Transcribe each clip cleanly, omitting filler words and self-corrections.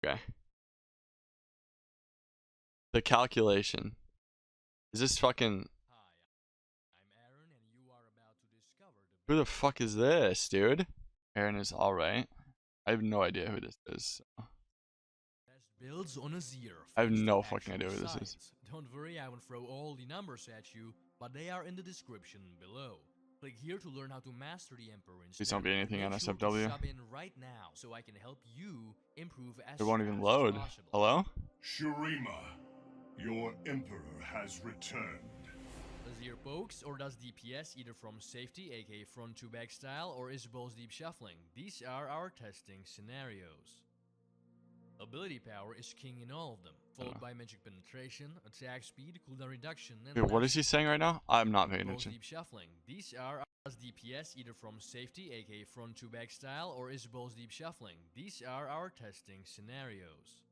Okay. The calculation. Is this fucking... Who the fuck is this, dude? Aaron is alright. I have no idea who this is. So. Builds on Azir. I have no fucking idea who this is. Don't worry, I won't throw all the numbers at you, but they are in the description below. Click here to learn how to master the Emperor instead. Please don't be anything on Sure SFW. sub in right now so I can help you improve as It won't even fast load. as possible. Hello? Shurima, your Emperor has returned. Azir pokes or does DPS either from safety, aka front to back style, or Isabel's deep shuffling. These are our testing scenarios. Ability power is king in all of them, followed by magic penetration, attack speed, cooldown reduction, and Wait, what is he saying right now? I'm not paying attention. deep shuffling. These are as DPS either from safety, aka front to back style, or Isabel's deep shuffling. These are our testing scenarios.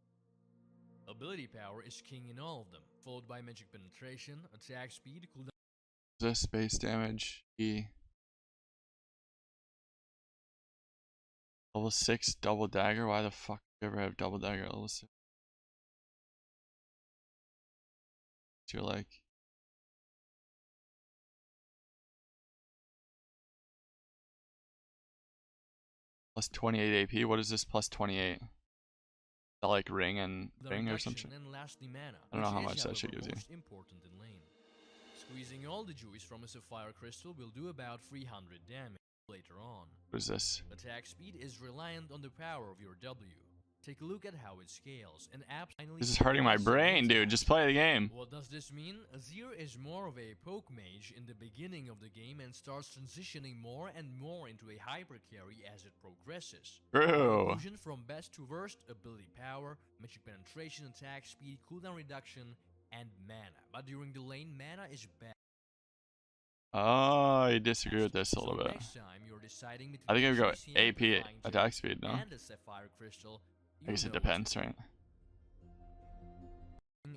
Ability power is king in all of them, followed by magic penetration, attack speed, cooldown. This base damage. E. Level 6 double dagger. Why the fuck do you ever have double dagger at level 6? You're like. Plus 28 AP. What is this plus 28? Is that like ring and ring or something? I don't know how much that shit gives you. Important in lane. Squeezing all the juice from a sapphire crystal will do about 300 damage later on. What is this? Attack speed is reliant on the power of your W. Take a look at how it scales and finally. This is hurting my brain, dude. Just play the game. What does this mean? Azir is more of a poke mage in the beginning of the game and starts transitioning more and more into a hyper carry as it progresses. True. Conclusion from best to worst: ability power, magic penetration, attack speed, cooldown reduction, and mana. But during the lane, mana is bad. Oh, I disagree with this a little bit. Next time you're deciding between I think I would go GC AP attack speed, no? and a sapphire crystal. I guess it depends, right?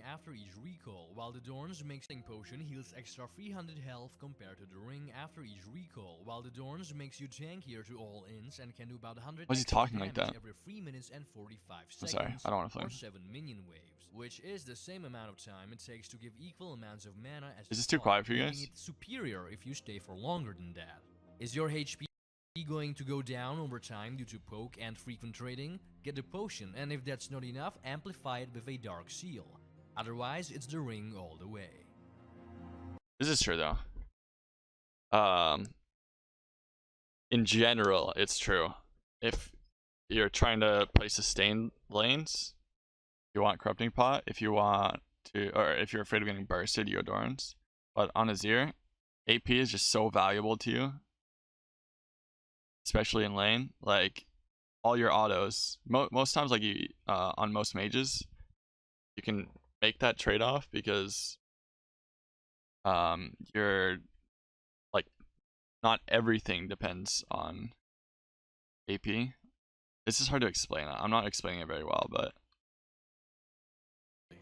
After each recall, while the Dorn's mixing potion heals extra 300 health compared to the ring after each recall, while the Dorn's makes you tankier to all ins and can do about 100 Why is he talking like that? every 3 minutes and 45 seconds. I'm sorry, I don't want to play. Or 7 minion waves, which is the same amount of time it takes to give equal amounts of mana as Is this too quiet for you guys? making it superior if you stay for longer than that. Is your HP going to go down over time due to poke and frequent trading? Get the potion, and if that's not enough, amplify it with a dark seal. Otherwise, it's the ring all the way. This is true though. In general, it's true. If you're trying to play sustained lanes, you want corrupting pot. If you want to, or if you're afraid of getting bursted, you go Dorns. But on Azir, AP is just so valuable to you, especially in lane. Like all your autos, most times, like you on most mages, you can make that trade-off because you're like not everything depends on AP. This is hard to explain. I'm not explaining it very well, but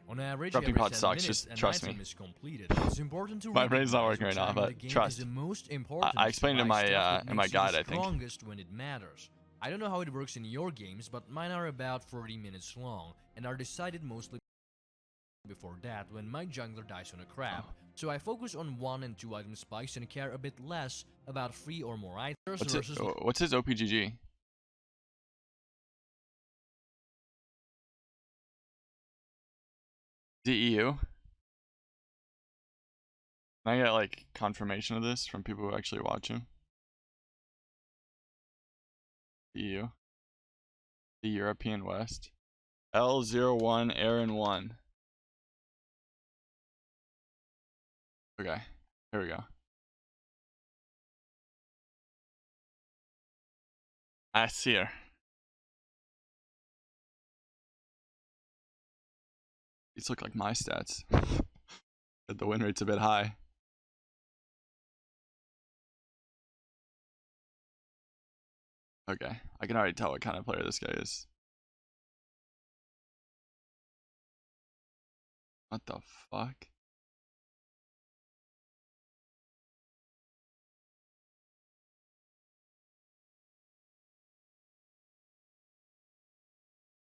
on average, corrupting pot sucks. Just trust me. It's important to my brain's not working right now, but trust. I explained it in my guide, I think. When it matters. I don't know how it works in your games, but mine are about 40 minutes long and are decided mostly before that when my jungler dies on a crab. So I focus on 1 and 2 item spikes and care a bit less about 3 or more items. What's his OPGG? DEU? Can I get like confirmation of this from people who actually watch him? DEU. The European West. L01 Aaron 1. Okay, here we go. Azir. These look like my stats. But the win rate's a bit high. Okay, I can already tell what kind of player this guy is. What the fuck?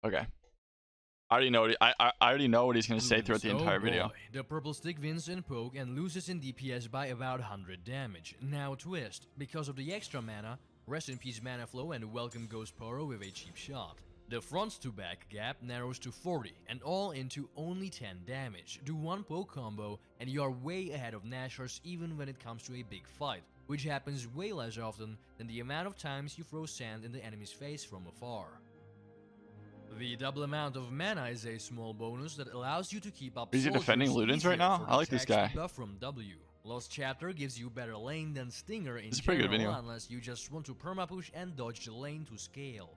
Okay. I already know. I already know what he's gonna say throughout the Ludens, entire oh video. boy. The purple stick wins in poke and loses in DPS by about 100 damage. Now twist. Because of the extra mana, rest in peace mana flow and welcome Ghost Poro with a cheap shot. The front to back gap narrows to 40 and all into only 10 damage. Do one poke combo and you are way ahead of Nashers even when it comes to a big fight, which happens way less often than the amount of times you throw sand in the enemy's face from afar. The double amount of mana is a small bonus that allows you to keep up Is he defending soldiers Ludens right easier now? for I the like this attack guy. speed buff from W. Lost Chapter gives you better lane than Stinger in This is a pretty good general video. unless you just want to permapush and dodge the lane to scale.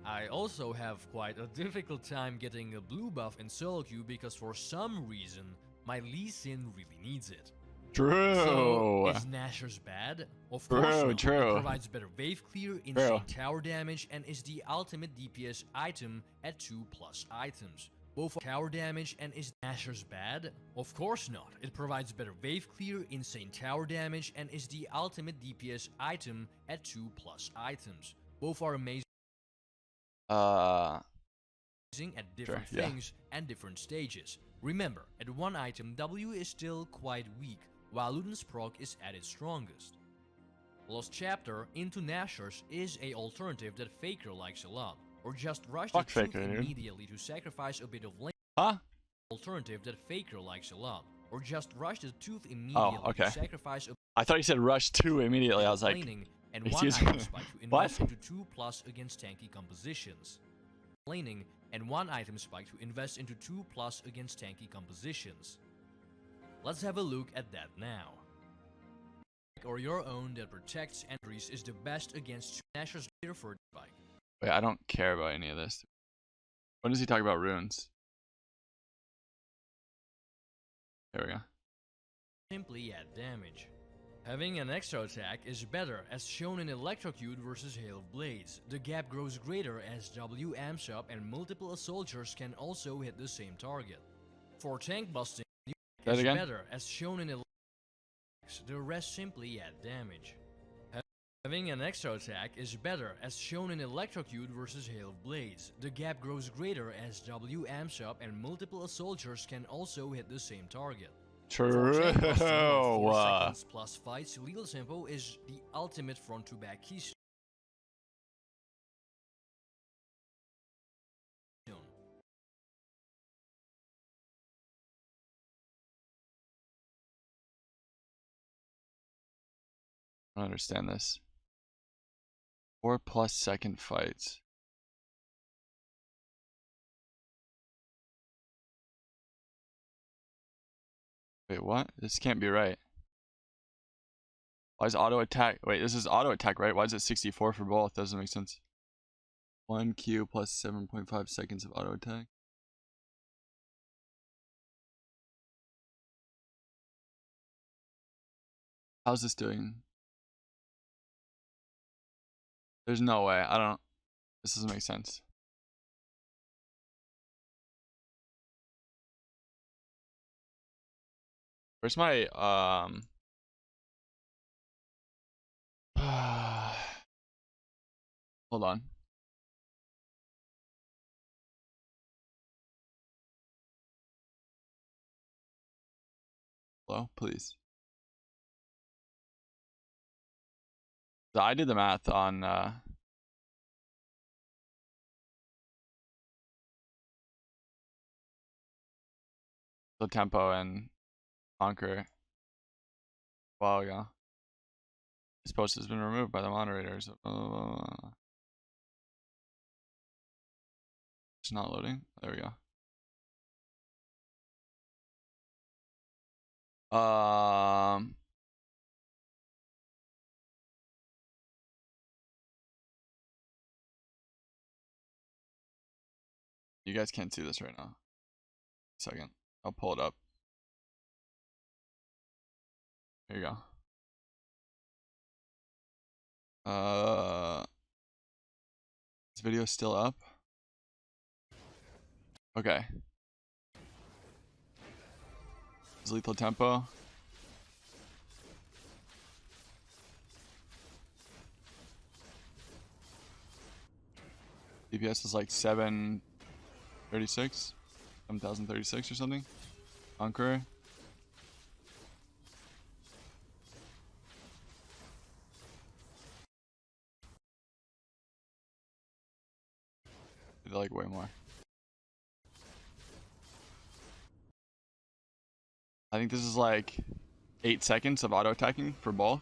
I also have quite a difficult time getting a blue buff in solo queue because for some reason my Lee Sin really needs it. True. So, is Nashers bad? Of True, course not. true. It provides better wave clear, insane tower damage, and is the ultimate DPS item at 2+ items. Both are tower damage and is Nashers bad? Of course not. It provides better wave clear, insane tower damage, and is the ultimate DPS item at 2+ items. Both are amazing at different things and different stages. Remember, at one item W is still quite weak, while Luden's proc is at its strongest. Lost Chapter into Nashers is a alternative that Faker likes a lot, or just rush the truth immediately to sacrifice a bit of lane. Alternative that Faker likes a lot, or just rush the tooth immediately to sacrifice a I thought he said rush 2 immediately. I was like, and one item spike to invest into 2+ against tanky compositions. Laning and one item spike to invest into 2+ against tanky compositions. Let's have a look at that now. Or your own that protects entries is the best against Nashers later for spike. Wait, I don't care about any of this. When does he talk about runes? There we go. Simply add damage. Having an extra attack is better as shown in Electrocute versus Hail of Blades. The gap grows greater as W amps up and multiple soldiers can also hit the same target. For tank busting, is better as shown in the rest simply add damage. Having an extra attack is better as shown in Electrocute versus Hail of Blades. The gap grows greater as W amps up and multiple soldiers can also hit the same target. True. 4 seconds plus fights, Lethal Tempo is the ultimate front to back keystone. I don't understand this. 4+ second fights. Wait, what? This can't be right. Why is auto attack? Wait, this is auto attack, right? Why is it 64 for both? Doesn't make sense. 1 Q plus 7.5 seconds of auto attack. How's this doing? There's no way. I don't. This doesn't make sense. Where's my hold on. Hello, please. So I did the math on the tempo and Conquer a while ago. This post has been removed by the moderators. It's not loading. There we go. You guys can't see this right now. Second, I'll pull it up. Here you go. This video is still up. Okay. Is lethal tempo. DPS is like 7 36? 7,036 or something? Conqueror. They're like way more. I think this is like 8 seconds of auto attacking for both.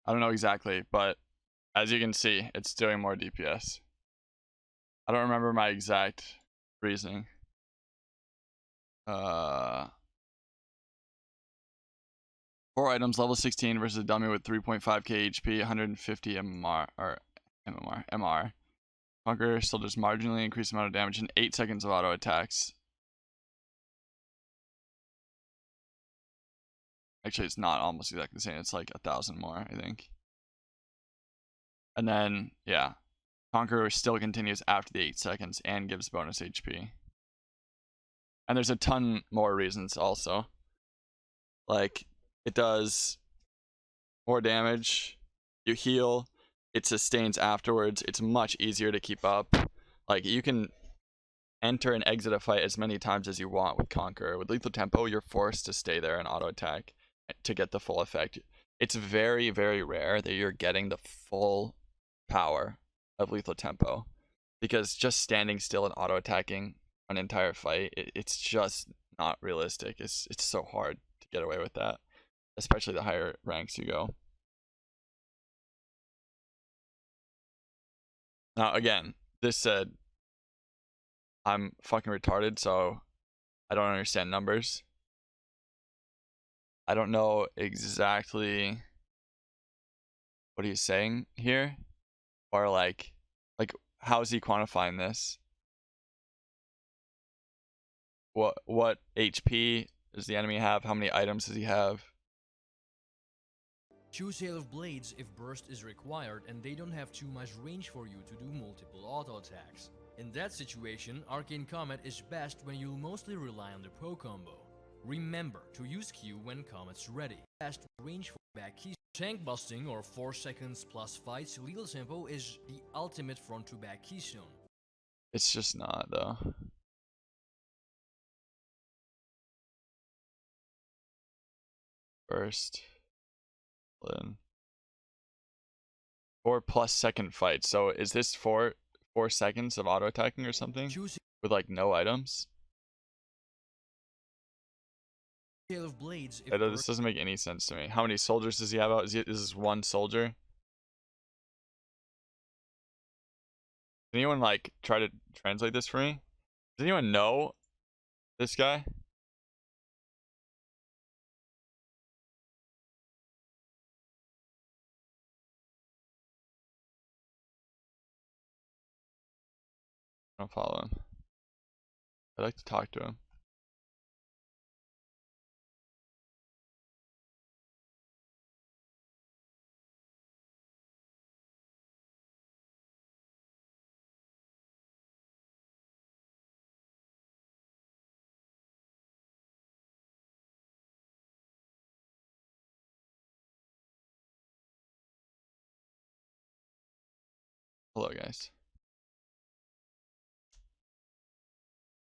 I don't know exactly, but as you can see, it's doing more DPS. I don't remember my exact reasoning. 4 items, level 16 versus a dummy with 3.5k HP, 150 MMR or MR. Conqueror still just marginally increased amount of damage in 8 seconds of auto attacks. Actually, it's not almost exactly the same. It's like 1,000 more, I think. And then, yeah, Conqueror still continues after the 8 seconds and gives bonus HP. And there's a ton more reasons also. Like, it does more damage, you heal, it sustains afterwards, it's much easier to keep up. Like, you can enter and exit a fight as many times as you want with Conqueror. With Lethal Tempo, you're forced to stay there and auto attack to get the full effect. It's very, very rare that you're getting the full power of Lethal Tempo, because just standing still and auto attacking an entire fight, it's just not realistic. It's so hard to get away with that, especially the higher ranks you go. Now again, this said, I'm fucking retarded, so I don't understand numbers. I don't know exactly what he's saying here, or like how is he quantifying this? What HP does the enemy have? How many items does he have? Choose Hail of Blades if burst is required and they don't have too much range for you to do multiple auto attacks. In that situation, Arcane Comet is best when you'll mostly rely on the Pro combo. Remember to use Q when Comet's ready. Best range for back keys. Tank busting or 4 seconds plus fights, Lethal Tempo is the ultimate front to back keystone. It's just not though. First, then 4+ second fight. So is this 4 seconds of auto attacking or something Choose with like no items? Hail of Blades if This doesn't make any sense to me. How many soldiers does he have out? Is this one soldier? Can anyone like try to translate this for me? Does anyone know this guy? I don't follow him. I'd like to talk to him. Hello, guys.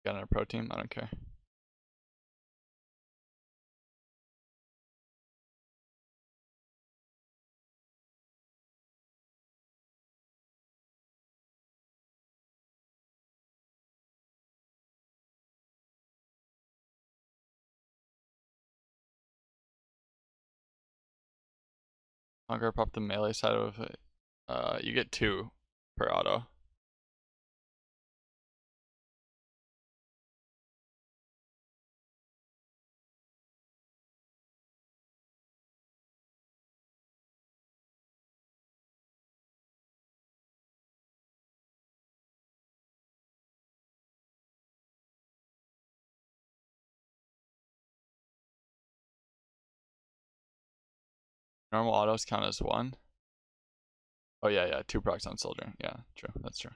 Got a pro team? I don't care. Conqueror pop the melee side of it. You get 2 per auto. Normal autos count as 1. Oh yeah, 2 procs on soldier. Yeah, true. That's true.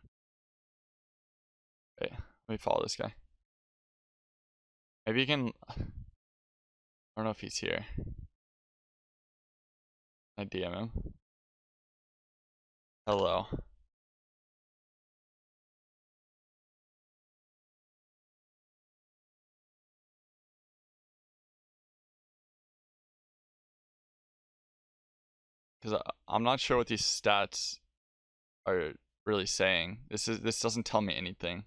Wait, let me follow this guy. Maybe you can. I don't know if he's here. I DM him. Hello. Because I'm not sure what these stats are really saying. This doesn't tell me anything.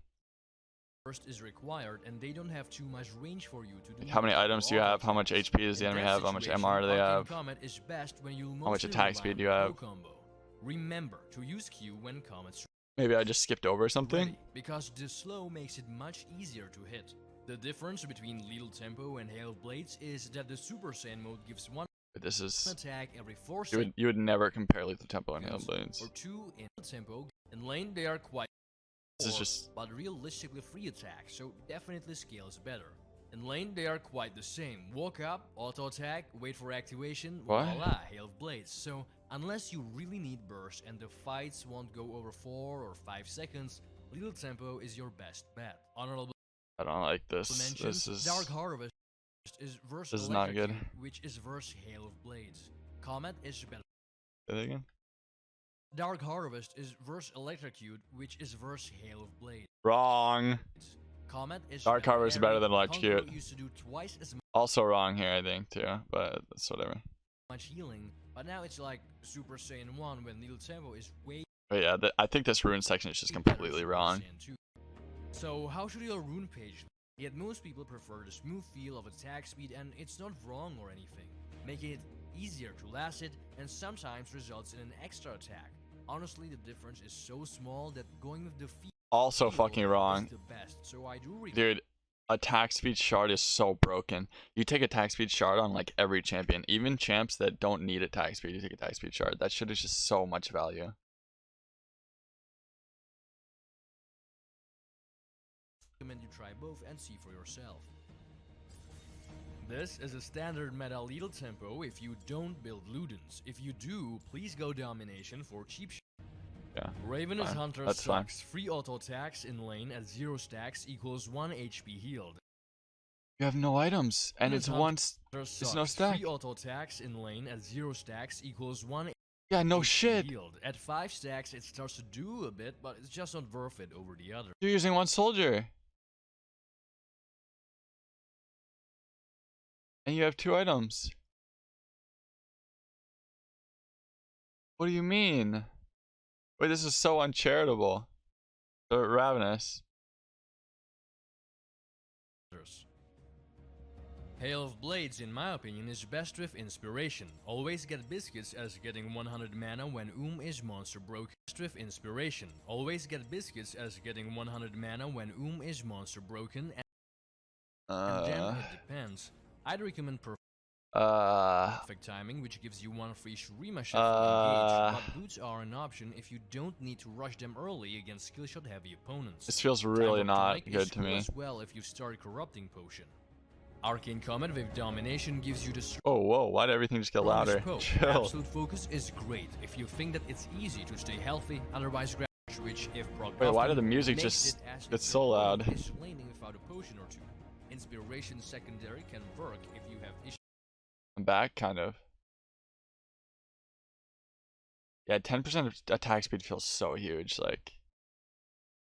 Burst is required, and they don't have too much range for you to do. Like how many items do you have? How much HP does the enemy have? How much MR do they have? Is best when you How much attack speed do you have? Combo. Remember to use Q when Comet's Maybe I just skipped over something? ready, because the slow makes it much easier to hit. The difference between Lethal Tempo and Hail of Blades is that the Super Saiyan mode gives one This is attack every 4 seconds. you would never compare Lethal Tempo and Hail Blades. Or 2 in tempo. In lane they are quite This is just but realistically free attack, so definitely scales better. In lane they are quite the same. Walk up, auto attack, wait for activation, What? voila, Hail of Blades. So unless you really need burst and the fights won't go over 4 or 5 seconds, Lethal Tempo is your best bet. Honorable I don't like this. mentions, This is Dark Harvest is verse This is not good. Electrocute, which is verse Hail of Blades. Comet is better. Say that again? Dark Harvest is verse Electrocute, which is verse Hail of Blades. Wrong. Comet is Dark Harvest is better than Electrocute. Conqueror used to do twice as Also wrong here, I think, too. But that's whatever. much healing, but now it's like Super Saiyan 1 when Lethal Tempo is way But yeah, I think this rune section is just better completely Super wrong. Saiyan 2. So how should your rune page look? Yet most people prefer the smooth feel of attack speed, and it's not wrong or anything. Making it easier to last it and sometimes results in an extra attack. Honestly, the difference is so small that going with the Also fucking wrong. is the best. So I do Dude, attack speed shard is so broken. You take attack speed shard on like every champion. Even champs that don't need attack speed, you take attack speed shard. That shit is just so much value. recommend you try both and see for yourself. This is a standard meta Lethal Tempo if you don't build Ludens. If you do, please go Domination for cheap Yeah. Ravenous fine. Hunter That's fine. sucks. Free auto attacks in lane at 0 stacks equals 1 HP healed. You have no items, and it's Hunter once. sucks. no stack. Free auto attacks in lane at 0 stacks equals 1 Yeah, no HP shit. healed. At 5 stacks it starts to do a bit, but it's just not worth it over the other. You're using one soldier. And you have 2 items. What do you mean? Wait, this is so uncharitable. So ravenous. Hail of Blades, in my opinion, is best with Inspiration. Always get biscuits as getting 100 mana when is monster broken. Best with Inspiration. Always get biscuits as getting 100 mana when is monster broken. And then it depends. I'd recommend perfect timing, which gives you 1 free Shurima shuffle engage, but boots are an option if you don't need to rush them early against skill shot heavy opponents. This feels really Time of not Tonic good is to cool me. as well if you start Corrupting Potion. Arcane Comet with Domination gives you the Oh, whoa, why did everything just get louder? Chill. Absolute Focus is great if you think that it's easy to stay healthy, otherwise grab which if proc Wait, why often, did the music makes just it as get if so your loud? opponent is laning without a potion or 2. Inspiration secondary can work if you have issues. I'm back, kind of. Yeah, 10% attack speed feels so huge. Like,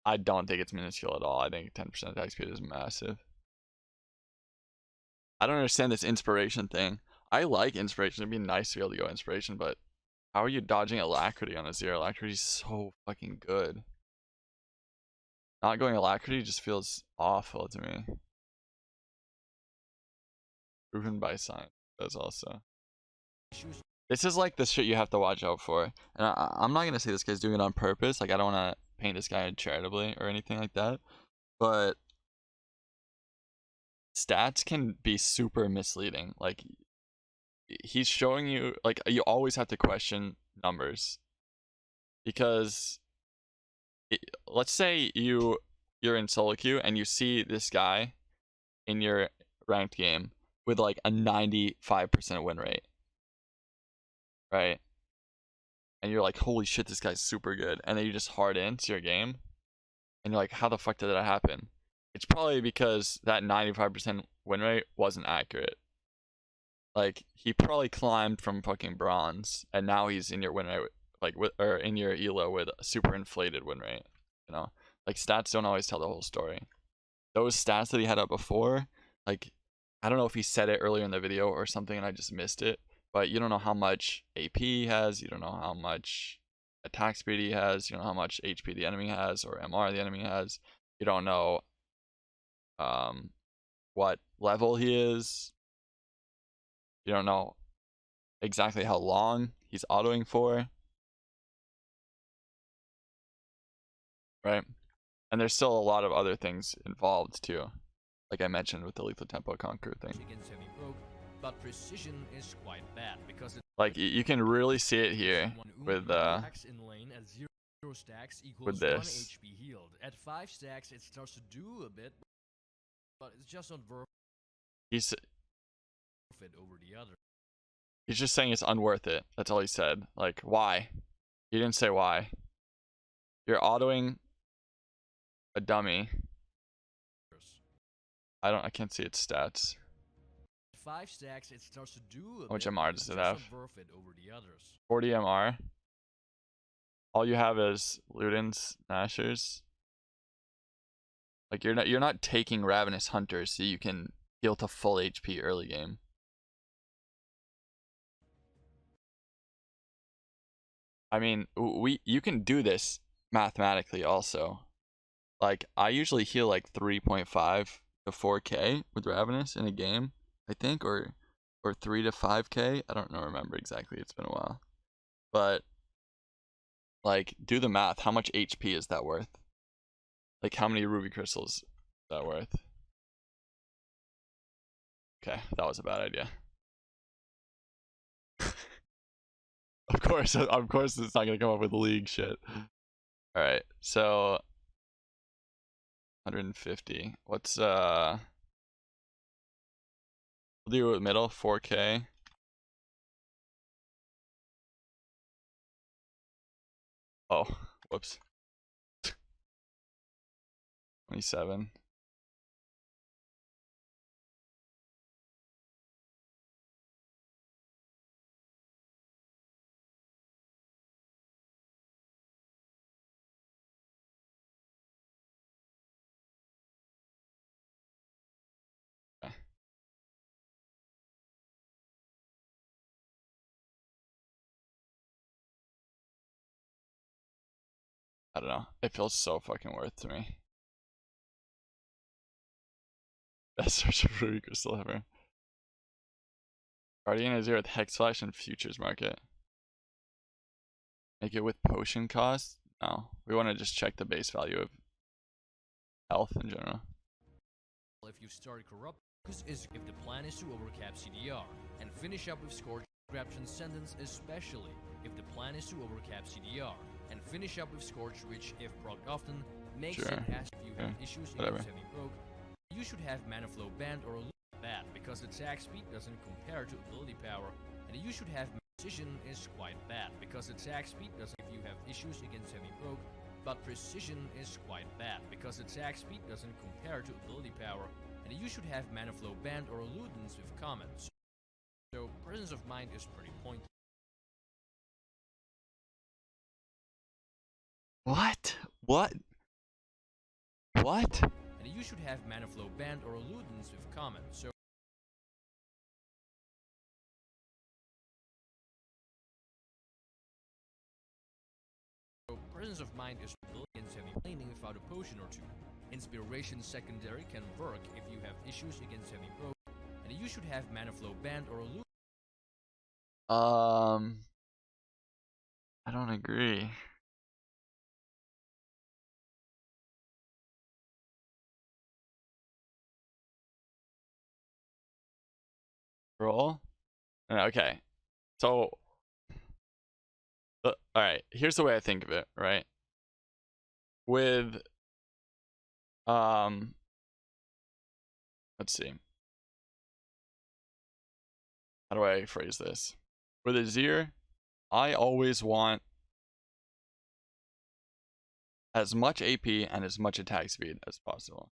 I don't think it's minuscule at all. I think 10% attack speed is massive. I don't understand this inspiration thing. I like inspiration. It'd be nice to be able to go inspiration, but how are you dodging alacrity on Azir? Alacrity is so fucking good. Not going alacrity just feels awful to me. Proven by science. That's also. This is like the shit you have to watch out for. And I'm not gonna say this guy's doing it on purpose. Like, I don't want to paint this guy charitably or anything like that. But stats can be super misleading. Like, he's showing you, like, you always have to question numbers. Because let's say you're in solo queue and you see this guy in your ranked game with like a 95% win rate. Right? And you're like, holy shit, this guy's super good. And then you just hard into your game. And you're like, how the fuck did that happen? It's probably because that 95% win rate wasn't accurate. Like, he probably climbed from fucking bronze, and now he's in your win rate, like, or in your elo with a super inflated win rate. You know, like, stats don't always tell the whole story. Those stats that he had up before, like, I don't know if he said it earlier in the video or something and I just missed it, but you don't know how much AP he has, you don't know how much attack speed he has, you don't know how much HP the enemy has or MR the enemy has, you don't know what level he is, you don't know exactly how long he's autoing for, right? And there's still a lot of other things involved too, like I mentioned with the lethal tempo conquer thing. Against heavy broke, but precision is quite bad because Like, you can really see it here with in lane at 0 stacks equals 1 this. HP healed. At 5 stacks it starts to do a bit, but it's just not worth He's it over the other. He's just saying it's unworth it. That's all he said. Like, why? He didn't say why. You're autoing a dummy. I can't see its stats. 5 stacks it starts to do a How much bit, MR but does it's it just have? not worth it over the others. 40 MR. All you have is Ludens, Nashers. Like, you're not taking Ravenous Hunters so you can heal to full HP early game. I mean, you can do this mathematically also. Like, I usually heal like 3.5 to 4k with Ravenous in a game, I think, or 3 to 5k. I don't remember exactly. It's been a while. But like, do the math. How much HP is that worth? Like, how many ruby crystals is that worth? Okay, that was a bad idea. Of course it's not gonna come up with league shit. All right, so 150. What's we'll do it with middle 4k. Oh, whoops. 27. Okay. I don't know. It feels so fucking worth to me. Best search of ruby crystal ever. Guardian Azir with Hex Flash and Futures Market. Make it with potion cost? No. We want to just check the base value of health in general. If you start corrupt, is if the plan is to overcap CDR and finish up with Scorch, grab Transcendence, especially if the plan is to overcap CDR and finish up with Scorch, which if procced often makes Sure. it as if you have issues Whatever. against heavy broke. You should have mana flow banned or bad because attack speed doesn't compare to ability power, and you should have precision is quite bad because attack speed doesn't. If you have issues against heavy broke, but precision is quite bad because attack speed doesn't compare to ability power, and you should have mana flow banned or Ludens with comments. So presence of mind is pretty pointless. What? What? What? And you should have mana flow banned or Ludens with comments. So presence of mind is against heavy laning without a potion or two. Inspiration secondary can work if you have issues against heavy broke, and you should have mana flow banned or Ludens. I don't agree. Roll? Okay. So, alright, here's the way I think of it, right? With, let's see. How do I phrase this? With Azir, I always want as much AP and as much attack speed as possible.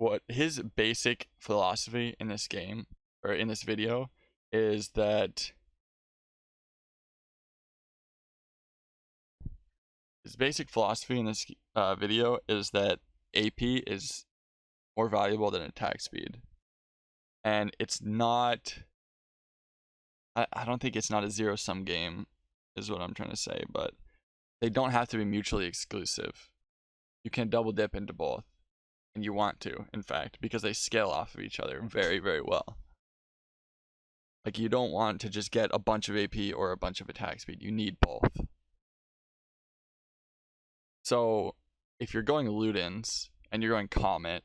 what his basic philosophy in this game, or in this video, is that his basic philosophy in this video is that AP is more valuable than attack speed. And it's not, I don't think it's not a zero-sum game, is what I'm trying to say, but they don't have to be mutually exclusive. You can double dip into both, and you want to, in fact, because they scale off of each other very, very well. Like, you don't want to just get a bunch of AP or a bunch of attack speed. You need both. So, if you're going Ludens and you're going Comet,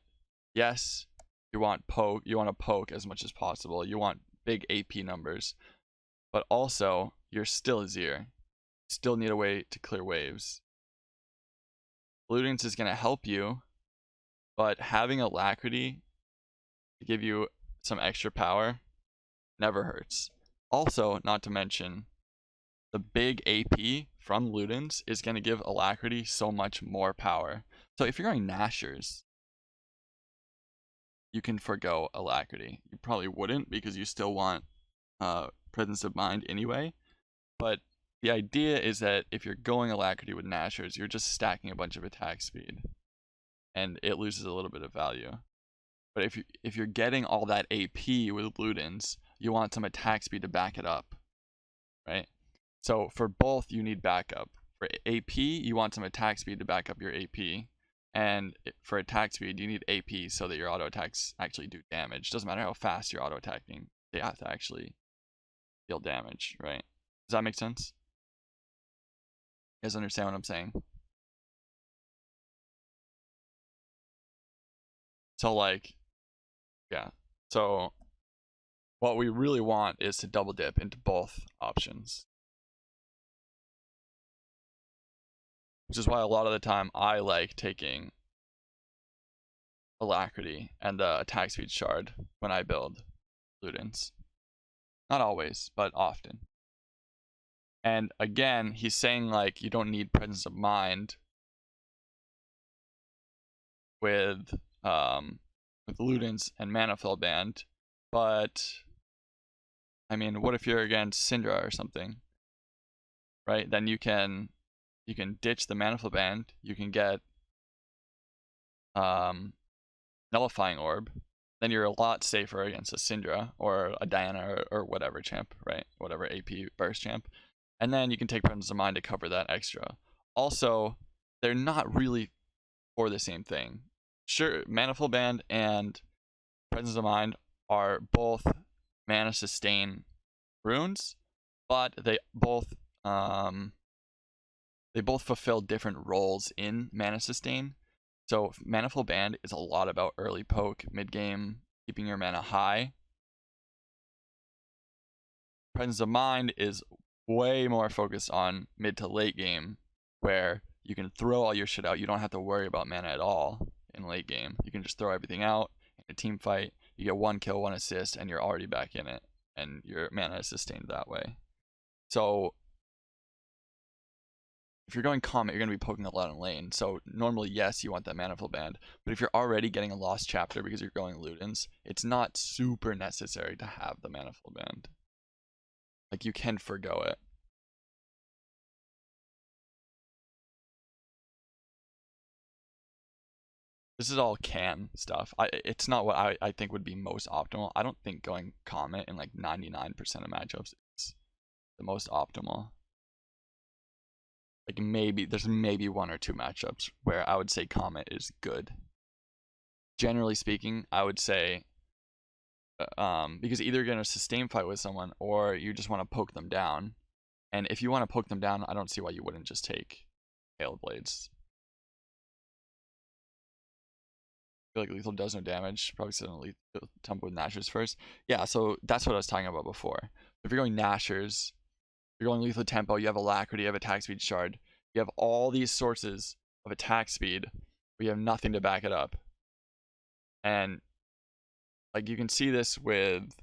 yes, you want to poke as much as possible. You want big AP numbers, but also you're still Azir. Still need a way to clear waves. Ludens is going to help you, but having Alacrity to give you some extra power never hurts. Also, not to mention, the big AP from Ludens is going to give Alacrity so much more power. So if you're going Nashers, you can forgo Alacrity. You probably wouldn't, because you still want Presence of Mind anyway. But the idea is that if you're going Alacrity with Nashers, you're just stacking a bunch of attack speed, and it loses a little bit of value. But if you're getting all that AP with Ludens, you want some attack speed to back it up, right? So for both, you need backup. For AP, you want some attack speed to back up your AP. And for attack speed, you need AP so that your auto attacks actually do damage. Doesn't matter how fast you're auto attacking, they have to actually deal damage, right? Does that make sense? You guys understand what I'm saying? So like, yeah. So what we really want is to double dip into both options. Which is why a lot of the time I like taking Alacrity and the attack speed shard when I build Ludens. Not always, but often. And again, he's saying like you don't need Presence of Mind with Ludens and Manifold Band, but I mean, what if you're against Syndra or something, right? Then you can ditch the Manifold Band. You can get Nullifying Orb. Then you're a lot safer against a Syndra or a Diana or whatever champ, right? Whatever AP burst champ. And then you can take Presence of Mind to cover that extra. Also, they're not really for the same thing. Sure, Manifold Band and Presence of Mind are both mana sustain runes, but they both fulfill different roles in mana sustain. So Manifold Band is a lot about early poke, mid game, keeping your mana high. Presence of Mind is way more focused on mid to late game, where you can throw all your shit out. You don't have to worry about mana at all in late game. You can just throw everything out in a team fight. You get 1 kill, 1 assist, and you're already back in it, and your mana is sustained that way. So if you're going Comet, you're going to be poking a lot in lane. So normally, yes, you want that Manifold Band. But if you're already getting a Lost Chapter because you're going Ludens, it's not super necessary to have the Manifold Band. Like, you can forgo it. This is all can stuff. It's not what I think would be most optimal. I don't think going Comet in like 99% of matchups is the most optimal. Like there's maybe 1 or 2 matchups where I would say Comet is good. Generally speaking, I would say because either you're going to sustain fight with someone or you just want to poke them down. And if you want to poke them down, I don't see why you wouldn't just take Kale Blades. I feel like lethal does no damage. Probably still don't lethal tempo with Nashers first. Yeah, so that's what I was talking about before. If you're going Nashers, you're going lethal tempo, you have Alacrity, you have attack speed shard. You have all these sources of attack speed, but you have nothing to back it up. And like you can see this with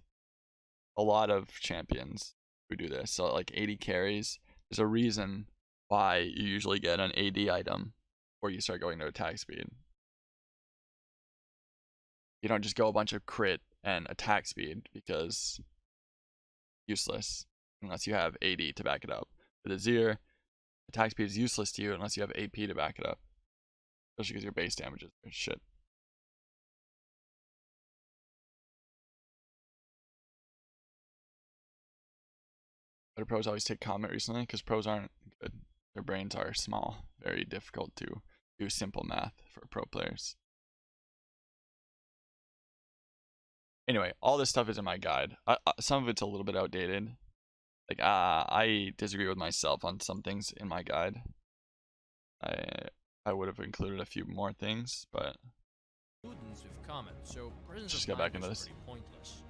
a lot of champions who do this. So like 80 carries, there's a reason why you usually get an AD item before you start going to attack speed. You don't just go a bunch of crit and attack speed because useless unless you have AD to back it up. With Azir, attack speed is useless to you unless you have AP to back it up. Especially because your base damage is shit. But pros always take comment recently because pros aren't good. Their brains are small. Very difficult to do simple math for pro players. Anyway, all this stuff is in my guide. Some of it's a little bit outdated. Like, I disagree with myself on some things in my guide. I would have included a few more things, but Students with comments, so presence just of get back mind into is this. pretty pointless.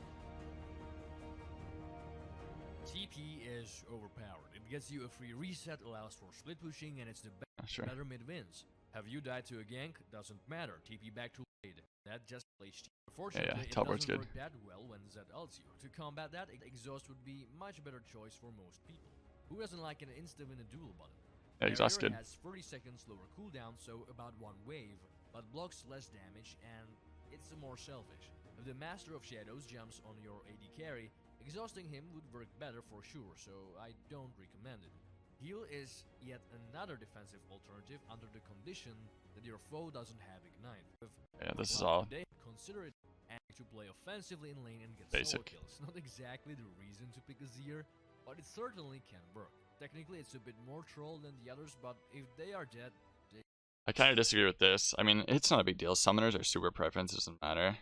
TP is overpowered. It gets you a free reset, allows for split pushing, and it's the Sure. better mid wins. Have you died to a gank? Doesn't matter. TP back to lead. That just plays cheap. Unfortunately, it teleport's doesn't good. work that well when Zed ults you. To combat that, exhaust would be much better choice for most people. Who doesn't like an insta win a duel button? Yeah, exhaust Barrier good. has 30 seconds lower cooldown, so about one wave, but blocks less damage and it's more selfish. If the Master of Shadows jumps on your AD carry, exhausting him would work better for sure, so I don't recommend it. Heal is yet another defensive alternative under the condition that your foe doesn't have Ignite. Yeah, this is all They consider it to play offensively in lane and get solo basic. kills. Not exactly the reason to pick Azir, but it certainly can work. Technically, it's a bit more troll than the others, but if they are dead, I kind of disagree with this. I mean, it's not a big deal. Summoners are super preference. It doesn't matter.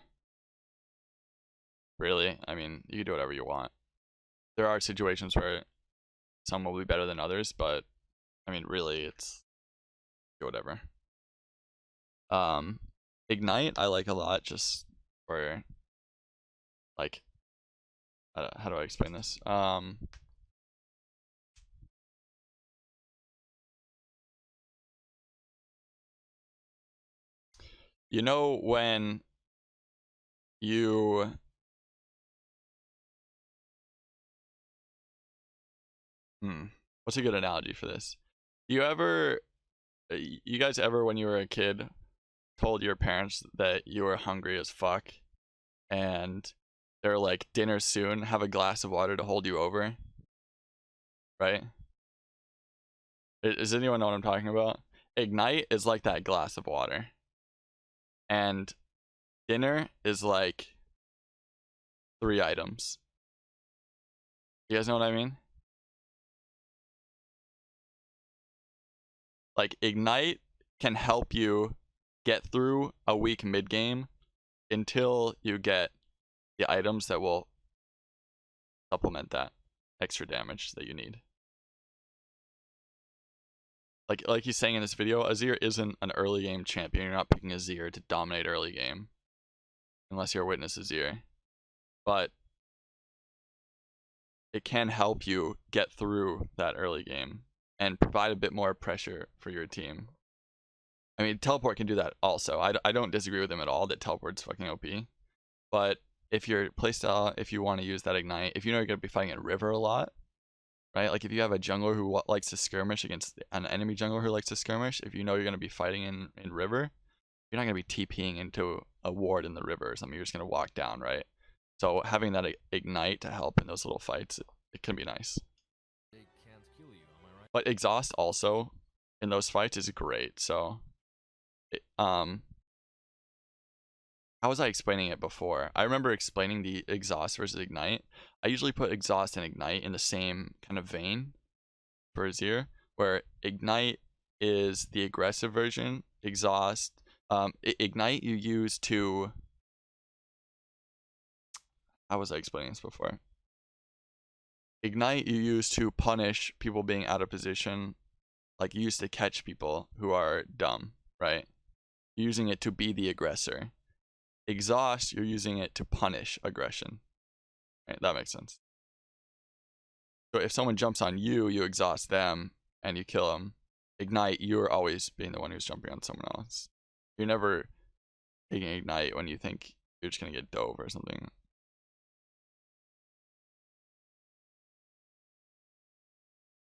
Really. I mean, you can do whatever you want. There are situations where some will be better than others, but I mean, really, it's do whatever. Ignite I like a lot just for like how do I explain this? You know when you what's a good analogy for this? You guys ever when you were a kid told your parents that you were hungry as fuck and they're like, dinner soon, have a glass of water to hold you over, right? Does anyone know what I'm talking about? Ignite is like that glass of water, and dinner is like 3 items. You guys know what I mean? Like, Ignite can help you get through a weak mid game until you get the items that will supplement that extra damage that you need. Like he's saying in this video, Azir isn't an early game champion. You're not picking Azir to dominate early game unless you're Witness Azir. But it can help you get through that early game and provide a bit more pressure for your team. I mean, Teleport can do that also. I don't disagree with him at all that Teleport's fucking OP. But if your playstyle, if you want to use that Ignite, if you know you're going to be fighting at River a lot, right? Like if you have a jungler who likes to skirmish against an enemy jungler who likes to skirmish, if you know you're going to be fighting in River, you're not going to be TPing into a ward in the river or something. You're just going to walk down, right? So having that Ignite to help in those little fights, it can be nice. they can't kill you, am I right? But Exhaust also in those fights is great. So, how was I explaining it before? I remember explaining the Exhaust versus Ignite. I usually put Exhaust and Ignite in the same kind of vein for Azir, where Ignite is the aggressive version. Exhaust, Ignite you use to. How was I explaining this before? Ignite you use to punish people being out of position, like you used to catch people who are dumb, right? You're using it to be the aggressor. Exhaust, you're using it to punish aggression. Right? That makes sense. So if someone jumps on you, you exhaust them and you kill them. Ignite, you're always being the one who's jumping on someone else. You're never taking Ignite when you think you're just gonna get dove or something.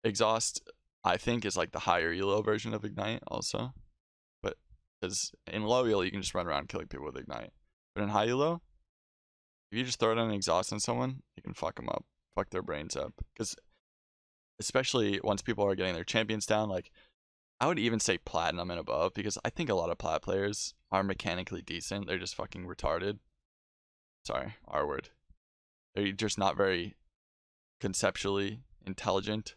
Exhaust, I think, is like the higher elo version of Ignite also. But because in low elo you can just run around killing people with Ignite. But in high elo, if you just throw it on an exhaust on someone, you can fuck them up, fuck their brains up. Because especially once people are getting their champions down, like I would even say platinum and above, because I think a lot of plat players are mechanically decent. They're just fucking retarded. Sorry, R word. They're just not very conceptually intelligent.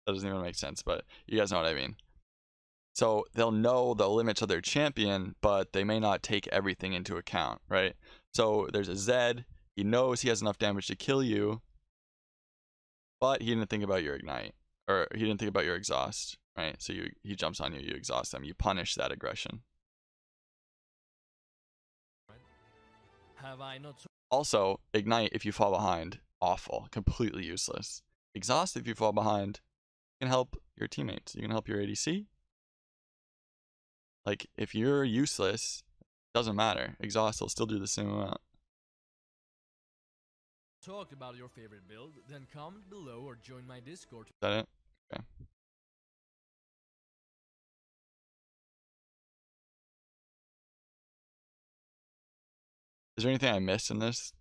That doesn't even make sense, but you guys know what I mean. So they'll know the limits of their champion, but they may not take everything into account, right? So there's a Zed, he knows he has enough damage to kill you, but he didn't think about your ignite, or he didn't think about your exhaust, right? So he jumps on you, you exhaust them, you punish that aggression. Have I not Also, ignite if you fall behind, awful, completely useless. Exhaust if you fall behind, you can help your teammates, you can help your ADC. Like, if you're useless, doesn't matter. Exhaust will still do the same amount. talked about your favorite build? Then comment below or join my Discord. Is that it? Okay. Is there anything I missed in this?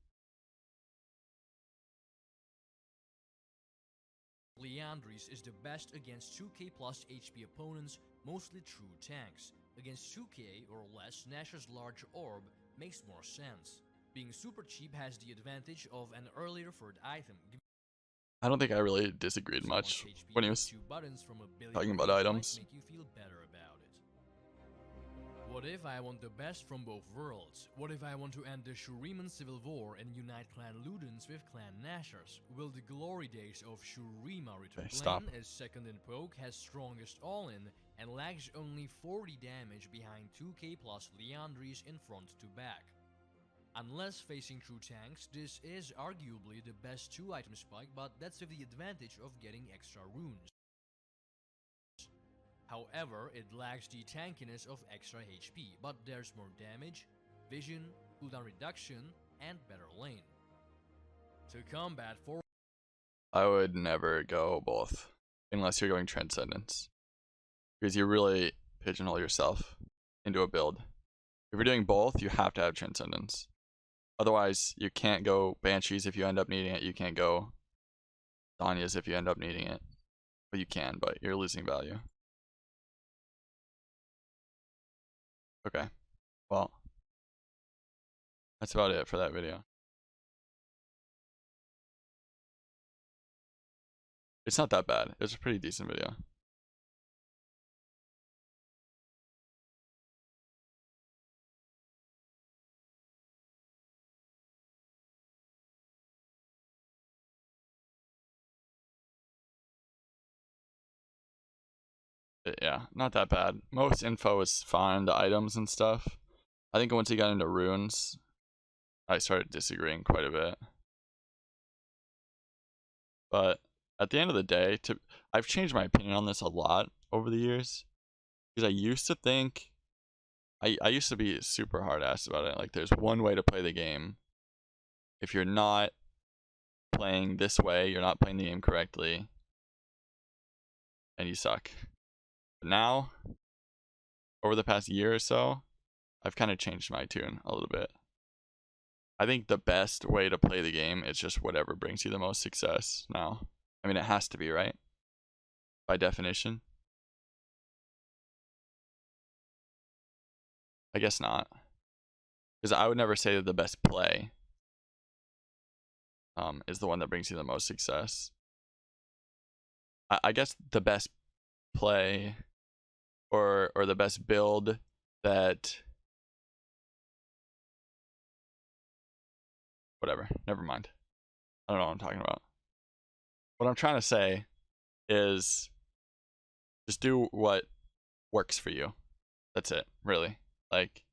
Liandry's is the best against 2k plus HP opponents, mostly true tanks. Against 2k or less, Nashor's large orb makes more sense. Being super cheap has the advantage of an early referred item. I don't think I really disagreed much when he was talking about items. Make you feel better about it. What if I want the best from both worlds? What if I want to end the Shuriman Civil War and unite Clan Ludens with Clan Nashors? Will the glory days of Shurima return? Okay, stop. Blaine is second in poke, has strongest all-in, and lags only 40 damage behind 2k plus Liandry's in front to back. Unless facing true tanks, this is arguably the best 2-item spike, but that's with the advantage of getting extra runes. However, it lacks the tankiness of extra HP, but there's more damage, vision, cooldown reduction, and better lane. To combat for I would never go both, unless you're going Transcendence. Because you really pigeonhole yourself into a build. If you're doing both, you have to have Transcendence. Otherwise, you can't go Banshees if you end up needing it. You can't go Zanya's if you end up needing it. Well, you can, but you're losing value. Okay, well, that's about it for that video. It's not that bad. It's a pretty decent video. Yeah, not that bad. Most info is fine, the items and stuff. I think once he got into runes, I started disagreeing quite a bit. But at the end of the day, I've changed my opinion on this a lot over the years. Because I used to think, I used to be super hard-assed about it. Like, there's one way to play the game. If you're not playing this way, you're not playing the game correctly, and you suck. But now, over the past year or so, I've kind of changed my tune a little bit. I think the best way to play the game is just whatever brings you the most success now. I mean, it has to be, right? By definition. I guess not. Because I would never say that the best play is the one that brings you the most success. I guess the best play or the best build that... Whatever, never mind. I don't know what I'm talking about. What I'm trying to say is just do what works for you. That's it, really. Like,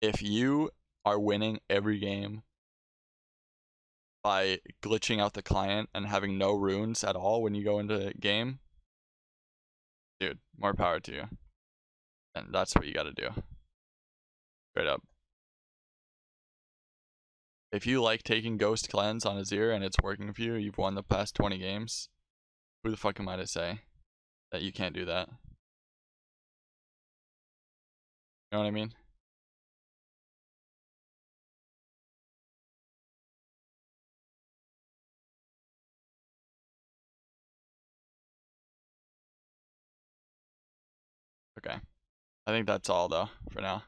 if you are winning every game by glitching out the client and having no runes at all when you go into the game, dude, more power to you. And that's what you gotta do. Straight up. If you like taking Ghost Cleanse on Azir and it's working for you, you've won the past 20 games, who the fuck am I to say that you can't do that? You know what I mean? Okay. I think that's all though for now.